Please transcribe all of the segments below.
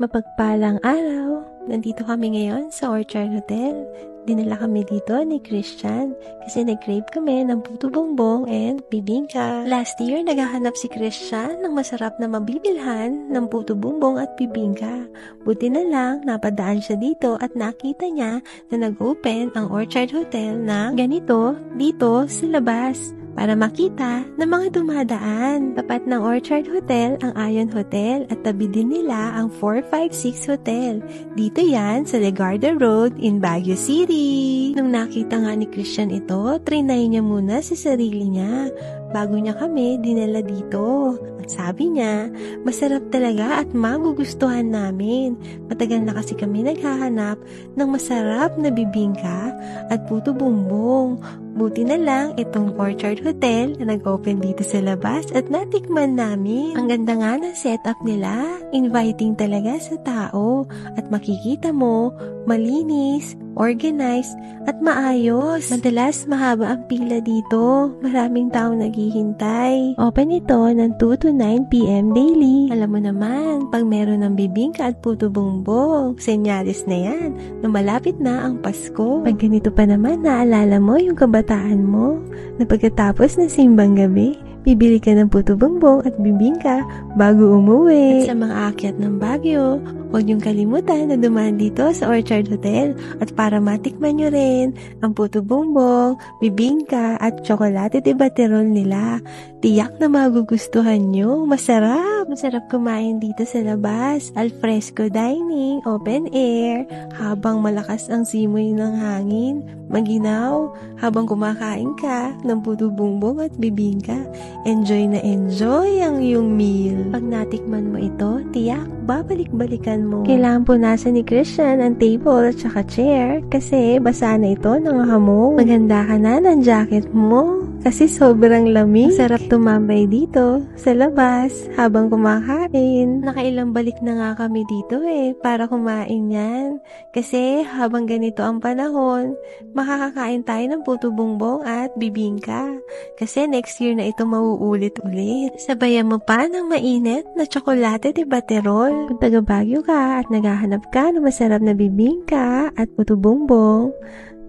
Mapagpalang araw! Nandito kami ngayon sa Orchard Hotel. Dinala kami dito ni Christian kasi nag-crave kami ng puto bongbong and bibingka. Last year, naghahanap si Christian ng masarap na mabibilhan ng puto bongbong at bibingka. Buti na lang, napadaan siya dito at nakita niya na nag-open ang Orchard Hotel na ganito dito sa labas, para makita ng mga dumadaan. Tapat ng Orchard Hotel ang Ion Hotel at tabi din nila ang 456 Hotel. Dito yan sa Legarda Road in Baguio City. Nung nakita nga ni Christian ito, trinay niya muna sa sarili niya bago niya kami dinala dito. At sabi niya, masarap talaga at magugustuhan namin. Matagal na kasi kami naghahanap ng masarap na bibingka at puto bongbong. Buti na lang itong Orchard Hotel na nag-open dito sa labas at natikman namin. Ang ganda nga ng setup nila, inviting talaga sa tao at makikita mo, malinis, organized at maayos. Madalas mahaba ang pila dito, maraming taong naghihintay. Open ito ng 2 to 9 p.m. daily. Alam mo naman, pag meron ng bibingka at puto bongbong, senyalis na yan na malapit na ang Pasko. Pag ganito pa naman, naalala mo yung kabataan mo na pagkatapos ng simbang gabi, bibili ka ng puto bongbong at bibingka bago umuwi. At sa mga aakyat ng Baguio, huwag niyong kalimutan na dumaan dito sa Orchard Hotel at para matikman niyo rin ang puto bongbong, bibingka at tsokolate de baterol nila. Tiyak na magugustuhan niyo. Masarap! Masarap kumain dito sa labas. Alfresco dining, open air, habang malakas ang simoy ng hangin, maginaw, habang kumakain ka ng puto bongbong at bibingka. Enjoy na enjoy ang iyong meal. Pag natikman mo ito, tiyak, babalik-balikan mo. Kailangan punasan ni Christian ang table at saka chair kasi basa na ito ng hamog. Maganda ka na ng jacket mo kasi sobrang lamig. Sarap tumambay dito sa labas habang kumakain. Nakailang balik na nga kami dito para kumain yan. Kasi habang ganito ang panahon, makakakain tayo ng puto bongbong at bibingka. Kasi next year na ito mauulit-ulit. Sabayan mo pa ng mainit na tsokolate de baterol. Kung taga Baguio ka at naghahanap ka ng masarap na bibingka at puto bongbong,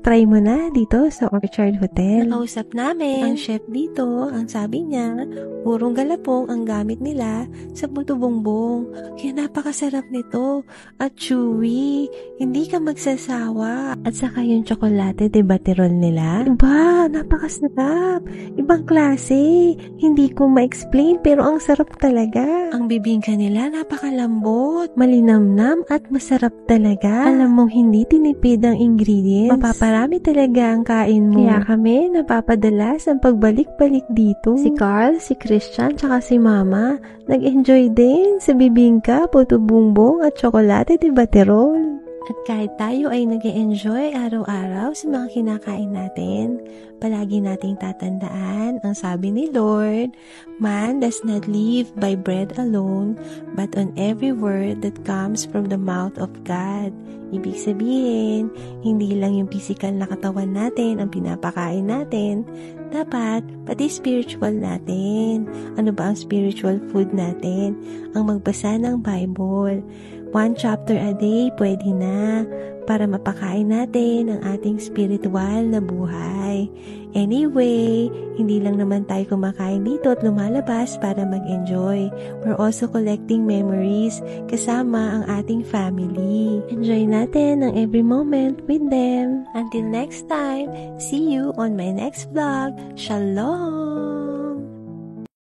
try mo na dito sa Orchard Hotel. Nakausap namin ang chef dito. Ang sabi niya, purong galapong ang gamit nila sa puto bongbong. Kaya napakasarap nito at chewy. Hindi ka magsasawa. At saka yung tsokolate de baterol nila, iba, napakasarap. Ibang klase. Hindi ko ma-explain pero ang sarap talaga. Ang bibingka nila napakalambot, malinamnam at masarap talaga. Alam mong hindi tinipid ang ingredients. Mapaparami talaga ang kain mo. Kaya kami napapadalas ang pagbalik-balik dito. Si Carl, si Christian, tsaka si Mama, nag-enjoy din sa bibingka, puto bongbong at tsokolate de baterol. At kahit tayo ay nag-enjoy araw-araw sa mga kinakain natin, palagi nating tatandaan ang sabi ni Lord, man does not live by bread alone, but on every word that comes from the mouth of God. Ibig sabihin, hindi lang yung physical na katawan natin ang pinapakain natin, dapat pati spiritual natin. Ano ba ang spiritual food natin? Ang magbasa ng Bible. 1 chapter a day, pwede na para mapakain natin ang ating spiritual na buhay. Anyway, hindi lang naman tayo kumakain dito at lumalabas para mag-enjoy. We're also collecting memories kasama ang ating family. Enjoy natin ang every moment with them. Until next time, see you on my next vlog. Shalom!